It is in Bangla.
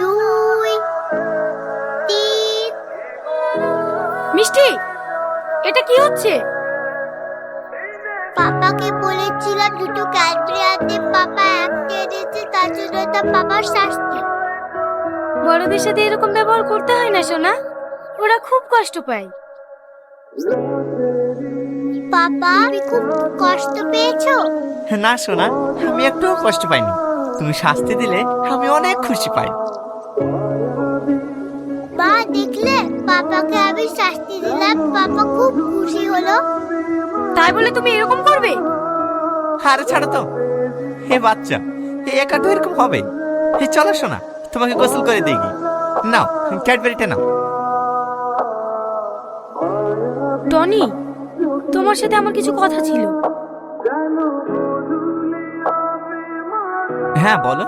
দুই, তিন। মিষ্টি, এটা কি হচ্ছে? পাপাকে বলেছিলাম দুটো ক্যাডবেরি আনতে, পাপা একটা এনেছে, তার জন্য তো পাপার শাস্তি। বড়দের সাথে এরকম ব্যবহার করতে হয় না সোনা, ওরা খুব কষ্ট পায়। পাপা, তুমি খুব কষ্ট পেয়েছো? না সোনা, আমি একটুও কষ্ট পাইনি। তুমি শাস্তি দিলে আমি অনেক খুশি পাই। মা দেখলে, পাপাকে আমি শাস্তি দিলাম, পাপা খুব খুশি হলো। তাই বলে তুমি এরকম করবে? আরে ছাড়ো তো, হে বাচ্চা, একা তো এরকম হবে। চলো সোনা, তোমাকে গোসল করে দিই। নাও ক্যাডবেরিটা নাও। টনি, তোমার সাথে আমার কিছু কথা ছিল। হ্যাঁ বলো।